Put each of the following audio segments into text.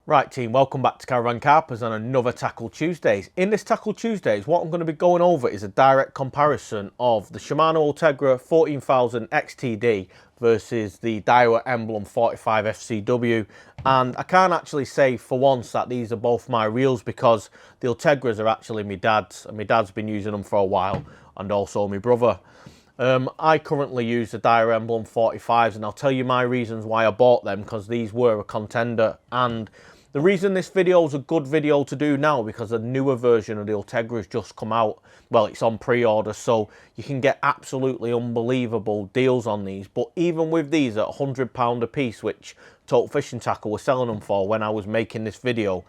Right team, welcome back to Caravan Carpers on another Tackle Tuesdays. In this Tackle Tuesdays, what I'm going to be going over is a direct comparison of the Shimano Ultegra 14,000 XTD versus the Daiwa Emblem 45 FCW. And I can't actually say for once that these are both my reels because the Ultegras are actually my dad's, and my dad's been using them for a while, and also my brother. I currently use the Daiwa Emblem 45s, and I'll tell you my reasons why I bought them, because these were a contender. And the reason this video is a good video to do now, because a newer version of the Ultegra has just come out. Well, it's on pre-order, so you can get absolutely unbelievable deals on these. But even with these at £100 a piece, which Total Fishing Tackle was selling them for when I was making this video,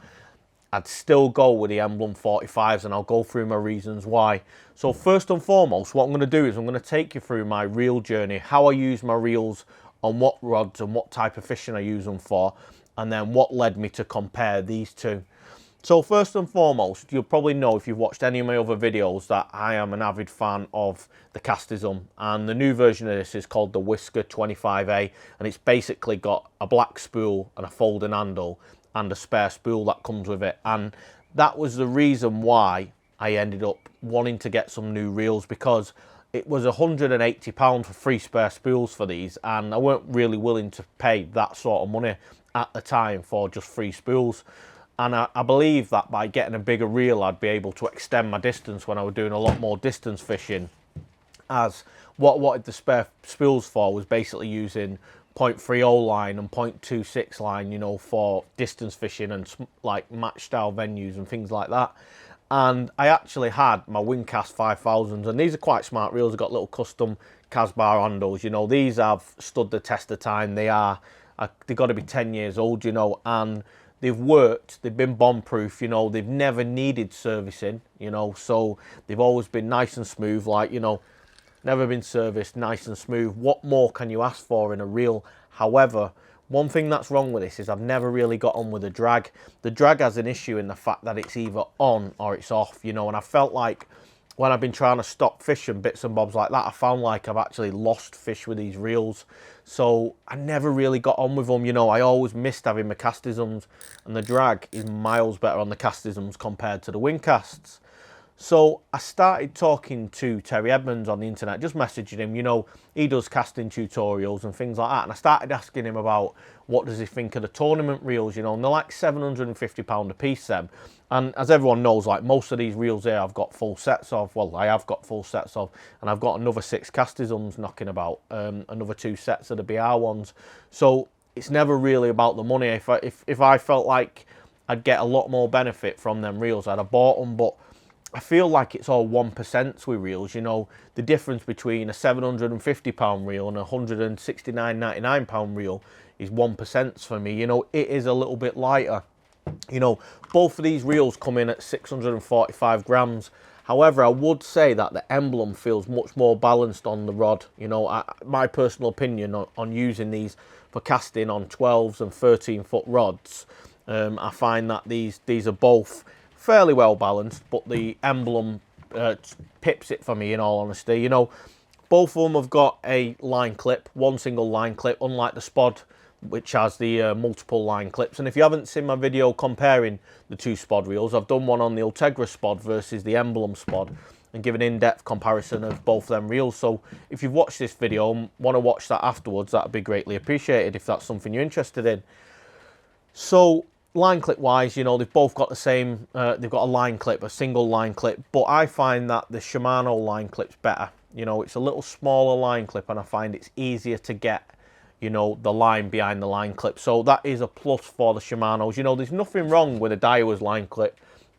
I'd still go with the Emblem 45s, and I'll go through my reasons why. So first and foremost, what I'm going to do is I'm going to take you through my reel journey, how I use my reels, on what rods and what type of fishing I use them for, and then what led me to compare these two. So first and foremost, you'll probably know if you've watched any of my other videos that I am an avid fan of the Castism, and the new version of this is called the Whisker 25A, and it's basically got a black spool and a folding handle and a spare spool that comes with it. And that was the reason why I ended up wanting to get some new reels, because it was £180 for 3 spare spools for these, and I weren't really willing to pay that sort of money at the time for just 3 spools. And I believe that by getting a bigger reel I'd be able to extend my distance when I was doing a lot more distance fishing, as what I wanted the spare spools for was basically using 0.30 line and 0.26 line, you know, for distance fishing and like match style venues and things like that. And I actually had my Windcast 5000s, and these are quite smart reels. They've got little custom Casbar handles, you know. These have stood the test of time. They've got to be 10 years old, you know, and they've worked. They've been bomb proof, you know. They've never needed servicing, you know, so they've always been nice and smooth, like, you know, never been serviced, nice and smooth. What more can you ask for in a reel? However, one thing that's wrong with this is I've never really got on with the drag. The drag has an issue in the fact that it's either on or it's off, you know, and I felt like when I've been trying to stop fishing bits and bobs like that, I found like I've actually lost fish with these reels. So I never really got on with them, you know. I always missed having my Castisms, and the drag is miles better on the Castisms compared to the Windcasts. So I started talking to Terry Edmonds on the internet, just messaging him, you know, he does casting tutorials and things like that. And I started asking him about what does he think of the tournament reels, you know, and they're like £750 a piece, them. And as everyone knows, like most of these reels here I've got full sets of, well, I have got full sets of, and I've got another 6 Castisms knocking about, another 2 sets of the BR ones. So it's never really about the money. If I felt like I'd get a lot more benefit from them reels, I'd have bought them, but I feel like it's all 1% with reels, you know. The difference between a £750 reel and a £169.99 reel is 1% for me, you know. It is a little bit lighter, you know. Both of these reels come in at 645 grams. However, I would say that the Emblem feels much more balanced on the rod, you know. My personal opinion on using these for casting on 12s and 13-foot rods, I find that these are both fairly well balanced, but the Emblem pips it for me, in all honesty. You know, both of them have got a line clip, one single line clip, unlike the Spod, which has the multiple line clips. And if you haven't seen my video comparing the 2 Spod reels, I've done one on the Ultegra Spod versus the Emblem Spod and give an in-depth comparison of both them reels. So if you've watched this video and want to watch that afterwards, that'd be greatly appreciated if that's something you're interested in. So line clip wise, you know, they've both got the same, they've got a line clip, a single line clip, but I find that the Shimano line clip's better. You know, it's a little smaller line clip, and I find it's easier to get, you know, the line behind the line clip. So that is a plus for the Shimanos. You know, there's nothing wrong with a Daiwa's line clip.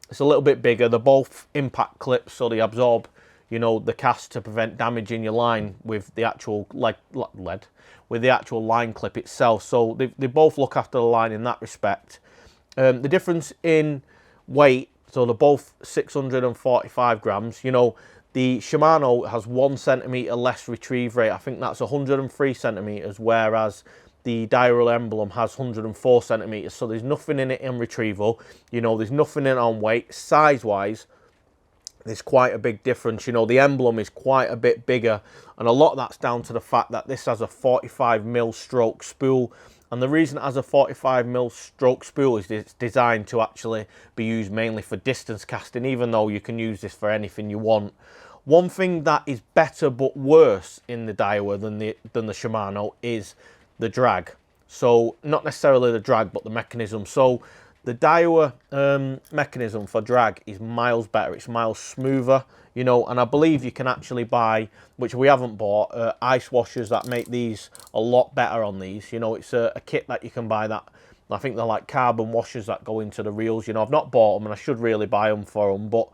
It's a little bit bigger. They're both impact clips, so they absorb, you know, the cast to prevent damaging your line with the actual with the actual line clip itself. So they both look after the line in that respect. The difference in weight, so they're both 645 grams. You know, the Shimano has 1 centimetre less retrieve rate. I think that's 103 centimetres, whereas the Daiwa Emblem has 104 centimetres. So there's nothing in it in retrieval. You know, there's nothing in it on weight. Size-wise, there's quite a big difference. You know, the Emblem is quite a bit bigger, and a lot of that's down to the fact that this has a 45mm stroke spool, And the reason it has a 45mm stroke spool is it's designed to actually be used mainly for distance casting, even though you can use this for anything you want. One thing that is better but worse in the Daiwa than the Shimano is the drag. So not necessarily the drag, but the mechanism. So the Daiwa mechanism for drag is miles better. It's miles smoother, you know, and I believe you can actually buy, which we haven't bought, ice washers that make these a lot better on these. You know, it's a kit that you can buy that, I think they're like carbon washers that go into the reels. You know, I've not bought them and I should really buy them for them, but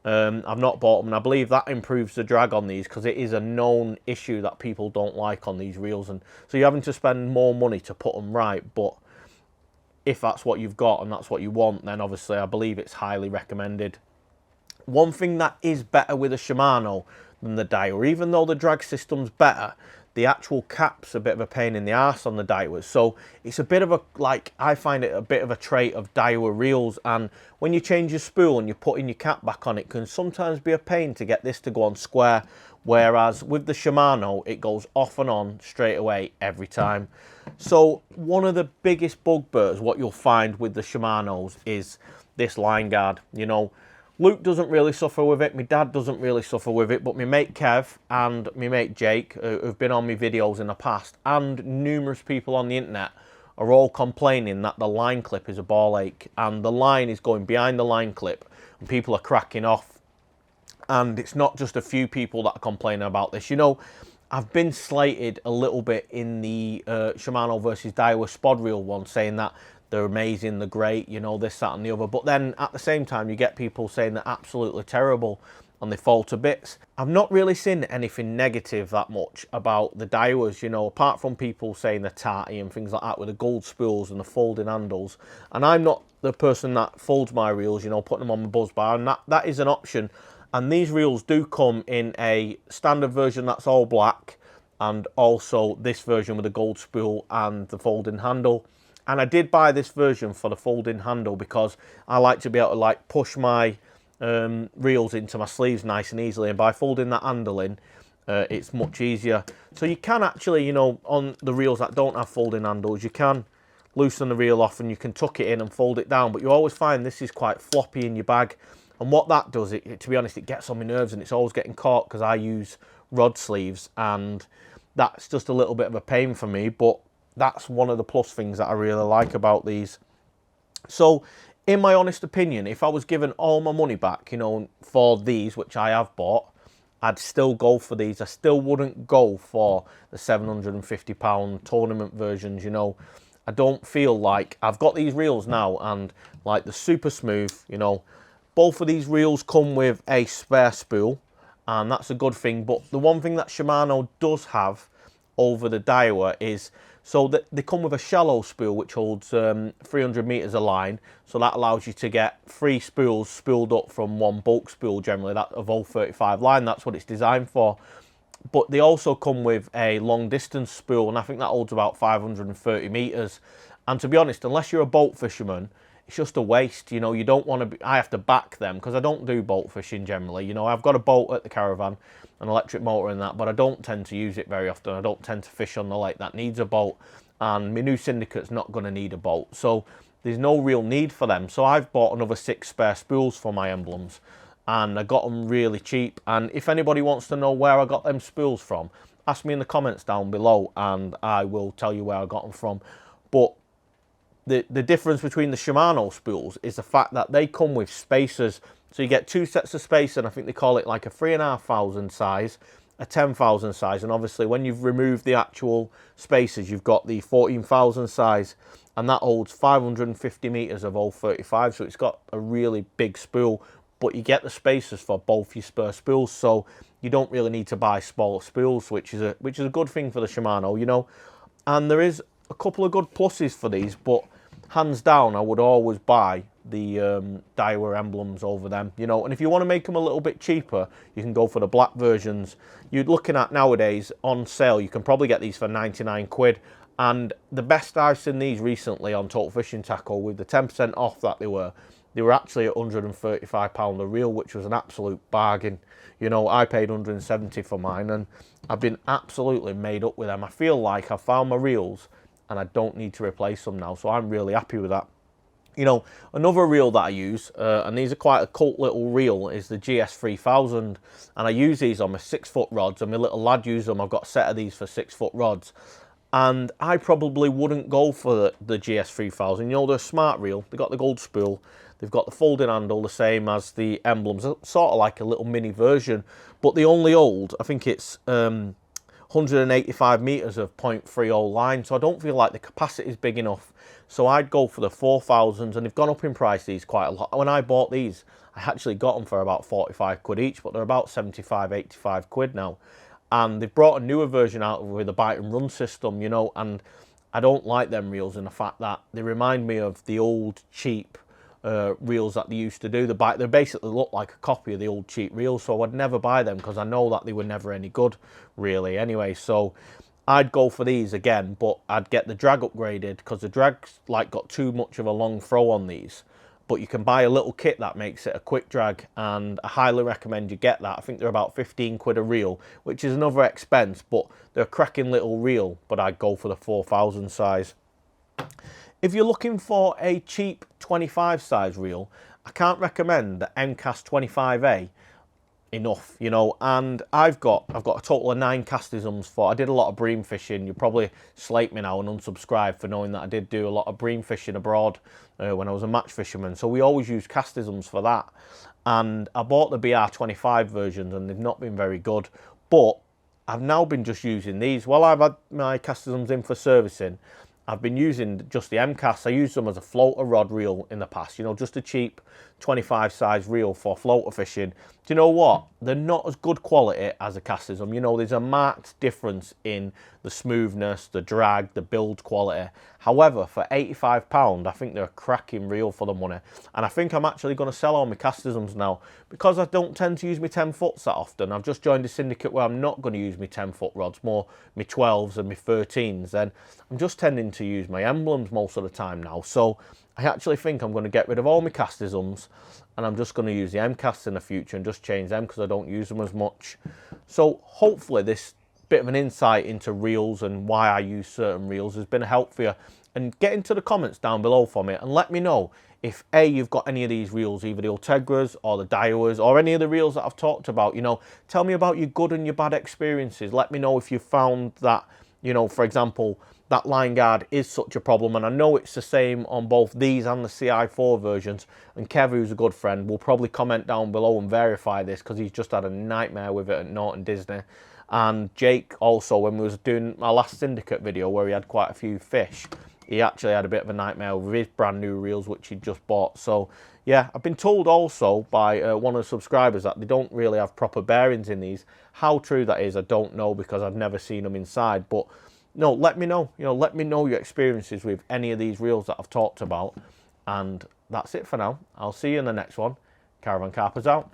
I've not bought them, and I believe that improves the drag on these because it is a known issue that people don't like on these reels, and so you're having to spend more money to put them right. But if that's what you've got and that's what you want, then obviously I believe it's highly recommended. One thing that is better with a Shimano than the Daiwa, even though the drag system's better, the actual cap's a bit of a pain in the arse on the Daiwas. So it's a bit of a, like, I find it a bit of a trait of Daiwa reels, and when you change your spool and you're putting your cap back on, it can sometimes be a pain to get this to go on square, whereas with the Shimano it goes off and on straight away every time. So one of the biggest bugbears what you'll find with the Shimanos is this line guard. You know, Luke doesn't really suffer with it, my dad doesn't really suffer with it, but my mate Kev and my mate Jake, who've been on my videos in the past, and numerous people on the internet, are all complaining that the line clip is a ball ache, and the line is going behind the line clip, and people are cracking off. And it's not just a few people that are complaining about this. You know, I've been slated a little bit in the Shimano versus Daiwa spod reel one, saying that they're amazing, they're great, you know, this, that and the other. But then at the same time, you get people saying they're absolutely terrible and they fall to bits. I've not really seen anything negative that much about the Daiwas, you know, apart from people saying they're tarty and things like that with the gold spools and the folding handles. And I'm not the person that folds my reels, you know, putting them on the buzz bar, and that is an option. And these reels do come in a standard version that's all black, and also this version with the gold spool and the folding handle. And I did buy this version for the folding handle because I like to be able to like push my reels into my sleeves nice and easily, and by folding that handle in, it's much easier. So you can actually, you know, on the reels that don't have folding handles, you can loosen the reel off and you can tuck it in and fold it down, but you always find this is quite floppy in your bag. And what that does, to be honest, it gets on my nerves, and it's always getting caught because I use rod sleeves, and that's just a little bit of a pain for me. But that's one of the plus things that I really like about these. So in my honest opinion, if I was given all my money back, you know, for these, which I have bought, I'd still go for these. I still wouldn't go for the £750 tournament versions, you know. I don't feel like, I've got these reels now, and like the super smooth, you know, both of these reels come with a spare spool, and that's a good thing. But the one thing that Shimano does have over the Daiwa is, so that they come with a shallow spool which holds 300 meters of line, so that allows you to get 3 spools spooled up from one bulk spool, generally that of 035 line. That's what it's designed for. But they also come with a long distance spool, and I think that holds about 530 meters. And to be honest, unless you're a boat fisherman, it's just a waste. You know, you don't want to be, I have to back them because I don't do boat fishing generally. You know, I've got a boat at the caravan, an electric motor and that, but I don't tend to use it very often. I don't tend to fish on the lake that needs a boat, and my new syndicate's not going to need a boat, so there's no real need for them. So I've bought another 6 spare spools for my emblems, and I got them really cheap. And if anybody wants to know where I got them spools from, ask me in the comments down below and I will tell you where I got them from. But the difference between the Shimano spools is the fact that they come with spacers. So you get 2 sets of spacer, and I think they call it like a 3,500 size, a 10,000 size, and obviously when you've removed the actual spacers, you've got the 14,000 size, and that holds 550 meters of 035, so it's got a really big spool, but you get the spacers for both your spare spools, so you don't really need to buy smaller spools, which is a good thing for the Shimano, you know. And there is a couple of good pluses for these, but hands down, I would always buy the Daiwa emblems over them, you know. And if you want to make them a little bit cheaper, you can go for the black versions. You're looking at nowadays on sale, you can probably get these for 99 quid. And the best I've seen these recently on Total Fishing Tackle, with the 10% off that they were actually at £135 a reel, which was an absolute bargain. You know, I paid 170 for mine, and I've been absolutely made up with them. I feel like I found my reels and I don't need to replace them now, so I'm really happy with that. You know, another reel that I use, and these are quite a cult little reel, is the GS3000, and I use these on my 6-foot rods, and my little lad uses them. I've got a set of these for 6-foot rods, and I probably wouldn't go for the GS3000. You know, they're a smart reel. They've got the gold spool, they've got the folding handle, the same as the Emblems, sort of like a little mini version, but they only hold, I think it's 185 meters of 0.30 line, so I don't feel like the capacity is big enough. So I'd go for the 4000s, and they've gone up in price, these, quite a lot. When I bought these, I actually got them for about 45 quid each, but they're about 75, 85 quid now. And they've brought a newer version out with a bite and run system, you know, and I don't like them reels in the fact that they remind me of the old cheap reels that they used to do. They basically look like a copy of the old cheap reels, so I'd never buy them because I know that they were never any good, really, anyway. So I'd go for these again, but I'd get the drag upgraded because the drag's like got too much of a long throw on these. But you can buy a little kit that makes it a quick drag, and I highly recommend you get that. I think they're about 15 quid a reel, which is another expense, but they're a cracking little reel, but I'd go for the 4000 size. If you're looking for a cheap 25 size reel, I can't recommend the MCAS 25A enough, you know, and I've got a total of 9 castisms for. I did a lot of bream fishing. You probably slate me now and unsubscribe for knowing that I did do a lot of bream fishing abroad when I was a match fisherman, so we always use castisms for that. And I bought the BR25 versions, and they've not been very good, but I've now been just using these. While I've had my castisms in for servicing, I've been using just the MCAS. I used them as a floater rod reel in the past, you know, just a cheap 25 size reel for floater fishing. Do you know what? They're not as good quality as a castism. You know, there's a marked difference in the smoothness, the drag, the build quality. However, for £85, I think they're a cracking reel for the money. And I think I'm actually going to sell all my castisms now because I don't tend to use my 10 foots that often. I've just joined a syndicate where I'm not going to use my 10 foot rods, more my 12s and my 13s. Then I'm just tending to use my Emblems most of the time now. So I actually think I'm going to get rid of all my castisms, and I'm just going to use the MCAS in the future and just change them because I don't use them as much. So hopefully this bit of an insight into reels and why I use certain reels has been a help for you. And get into the comments down below for me and let me know if A, you've got any of these reels, either the Ultegras or the Daiwas or any of the reels that I've talked about. You know, tell me about your good and your bad experiences. Let me know if you found that, you know, for example, that line guard is such a problem, and I know it's the same on both these and the CI4 versions. And Kev, who's a good friend, will probably comment down below and verify this because he's just had a nightmare with it at Norton Disney. And Jake also, when we was doing my last syndicate video where he had quite a few fish, he actually had a bit of a nightmare with his brand new reels which he just bought. So yeah, I've been told also by one of the subscribers that they don't really have proper bearings in these. How true that is, I don't know, because I've never seen them inside. But no, let me know. You know, let me know your experiences with any of these reels that I've talked about. And that's it for now. I'll see you in the next one. Caravan Carpers out.